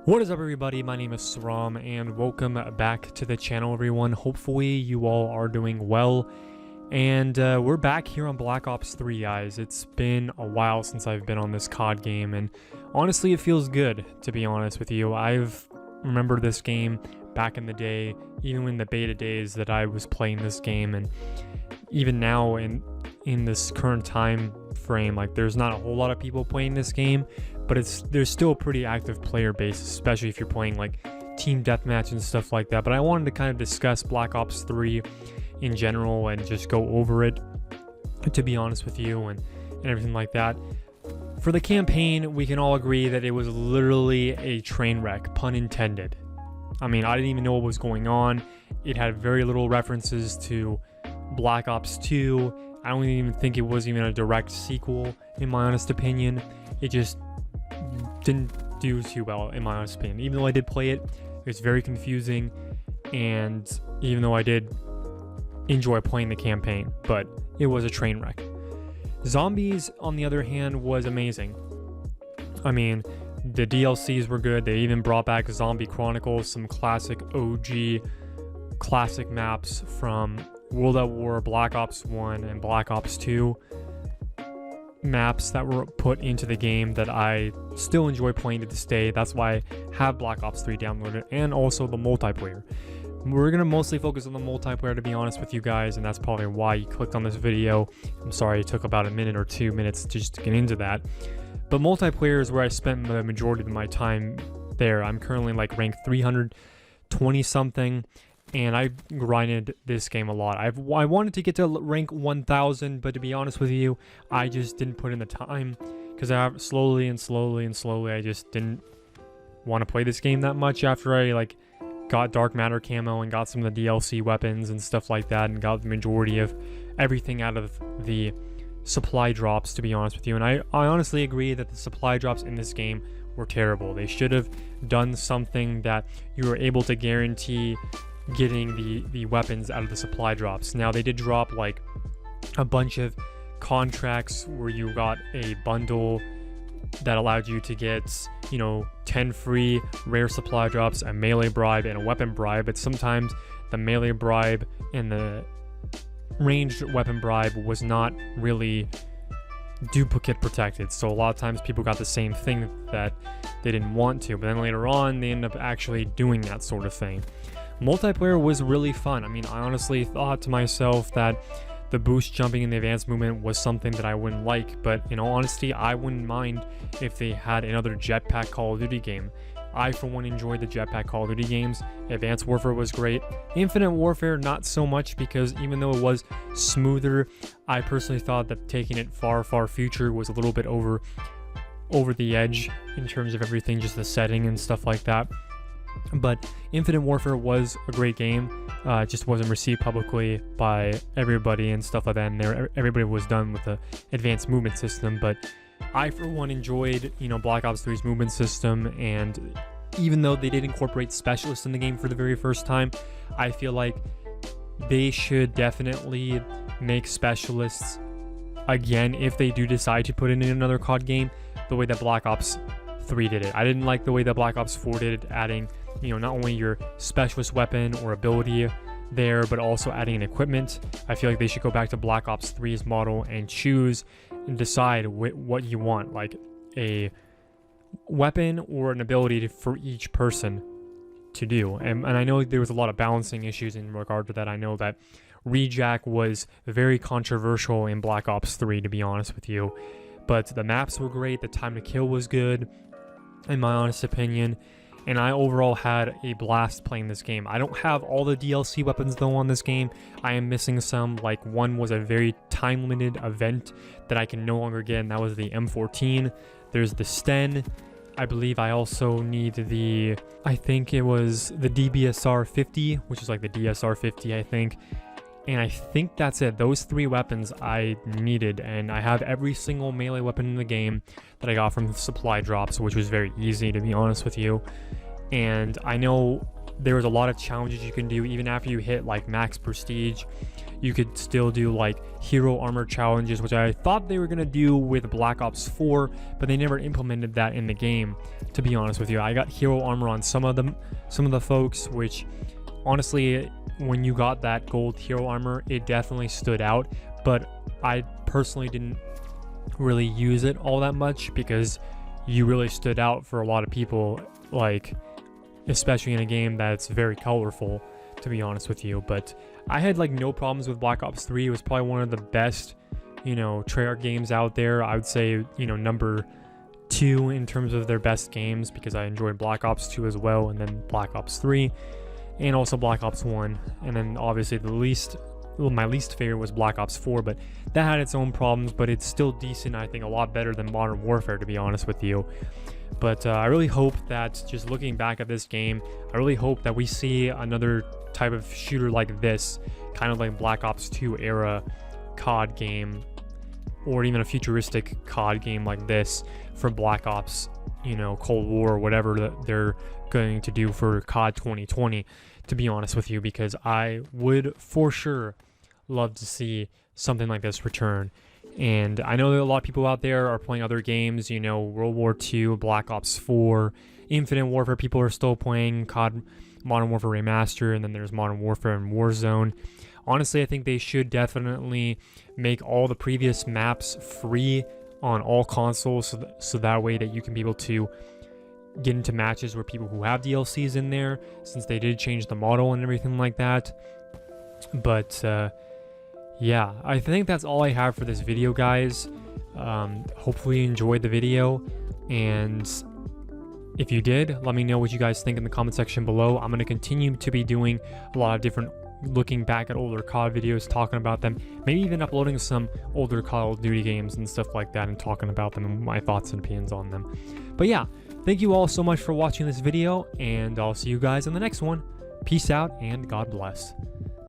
What is up, everybody? My name is Srom and welcome back to the channel, everyone. Hopefully you all are doing well, and we're back here on Black Ops 3, guys. It's been a while since I've been on this COD game, and honestly it feels good, to be honest with you. I've remembered this game back in the day, even in the beta days that I was playing this game, and even now in this current time frame, like, there's not a whole lot of people playing this game, but there's still a pretty active player base, especially if you're playing like team deathmatch and stuff like that. But I wanted to kind of discuss Black Ops 3 in general and just go over it, to be honest with you, and everything like that. For the campaign, we can all agree that it was literally a train wreck, pun intended. I mean, I didn't even know what was going on. It had very little references to Black Ops 2. I don't even think it was even a direct sequel, in my honest opinion. It just didn't do too well, in my honest opinion. Even though I did play it, it was very confusing, and even though I did enjoy playing the campaign, but it was a train wreck. Zombies, on the other hand, was amazing. I mean, the DLCs were good. They even brought back Zombie Chronicles, some classic OG classic maps from World at War, Black Ops 1, and Black Ops 2. Maps that were put into the game that I still enjoy playing to this day. That's why I have Black Ops 3 downloaded, and also the multiplayer. We're going to mostly focus on the multiplayer, to be honest with you guys, and that's probably why you clicked on this video. I'm sorry it took about a minute or 2 minutes just to get into that. But multiplayer is where I spent the majority of my time there. I'm currently like rank 320 something, and I grinded this game a lot. I wanted to get to rank 1000, but to be honest with you, I just didn't put in the time, because I slowly I just didn't want to play this game that much after I like got Dark Matter camo and got some of the DLC weapons and stuff like that, and got the majority of everything out of the supply drops, to be honest with you. And I honestly agree that the supply drops in this game were terrible. They should have done something that you were able to guarantee getting the weapons out of the supply drops. Now, they did drop like a bunch of contracts where you got a bundle that allowed you to get, 10 free rare supply drops, a melee bribe, and a weapon bribe. But sometimes the melee bribe and the ranged weapon bribe was not really duplicate protected, so a lot of times people got the same thing that they didn't want to, but then later on they end up actually doing that sort of thing. Multiplayer was really fun. I mean, I honestly thought to myself that the boost jumping and the advanced movement was something that I wouldn't like, but in all honesty, I wouldn't mind if they had another jetpack Call of Duty game. I, for one, enjoyed the jetpack Call of Duty games. Advanced Warfare was great. Infinite Warfare, not so much, because even though it was smoother, I personally thought that taking it far future was a little bit over the edge in terms of everything, just the setting and stuff like that. But Infinite Warfare was a great game. It just wasn't received publicly by everybody and stuff like that, and everybody was done with the advanced movement system. But I, for one, enjoyed, Black Ops 3's movement system, and even though they did incorporate specialists in the game for the very first time, I feel like they should definitely make specialists again if they do decide to put it in another COD game, the way that Black Ops 3 did it. I didn't like the way that Black Ops 4 did it, adding, not only your specialist weapon or ability there, but also adding an equipment. I feel like they should go back to Black Ops 3's model and choose and decide what you want, like a weapon or an ability for each person to do. And I know there was a lot of balancing issues in regard to that. I know that rejack was very controversial in Black Ops 3, to be honest with you, but the maps were great. The time to kill was good, in my honest opinion, and I overall had a blast playing this game. I don't have all the DLC weapons though on this game. I am missing some. Like, one was a very time-limited event that I can no longer get, and that was the M14. There's the Sten. I believe I also need I think it was the DBSR 50, which is like the DSR 50, I think. And I think that's it. Those 3 weapons I needed, and I have every single melee weapon in the game that I got from the supply drops, which was very easy, to be honest with you. And I know there was a lot of challenges you can do even after you hit like max prestige. You could still do like hero armor challenges, which I thought they were going to do with Black Ops 4, but they never implemented that in the game, to be honest with you. I got hero armor on some of the folks, which honestly, when you got that gold hero armor, it definitely stood out, but I personally didn't really use it all that much because you really stood out for a lot of people, like especially in a game that's very colorful, to be honest with you. But I had like no problems with Black Ops 3. It was probably one of the best, Treyarch games out there. I would say, number 2 in terms of their best games, because I enjoyed Black Ops 2 as well, and then Black Ops 3, and also Black Ops 1. And then obviously my least favorite was Black Ops 4, but that had its own problems, but it's still decent. I think a lot better than Modern Warfare, to be honest with you. But I really hope that, just looking back at this game, I really hope that we see another type of shooter like this, kind of like Black Ops 2 era COD game, or even a futuristic COD game like this for Black Ops, Cold War, or whatever that they're going to do for COD 2020, to be honest with you, because I would for sure love to see something like this return. And I know that a lot of people out there are playing other games, World War II, Black Ops 4, Infinite Warfare. People are still playing COD Modern Warfare Remastered, and then there's Modern Warfare and Warzone. Honestly, I think they should definitely make all the previous maps free on all consoles, so that way that you can be able to get into matches where people who have DLCs in there, since they did change the model and everything like that. But yeah, I think that's all I have for this video, guys. Hopefully you enjoyed the video, and if you did, let me know what you guys think in the comment section below. I'm going to continue to be doing a lot of different looking back at older COD videos, talking about them, maybe even uploading some older Call of Duty games and stuff like that, and talking about them and my thoughts and opinions on them. But yeah, thank you all so much for watching this video, and I'll see you guys in the next one. Peace out, and God bless.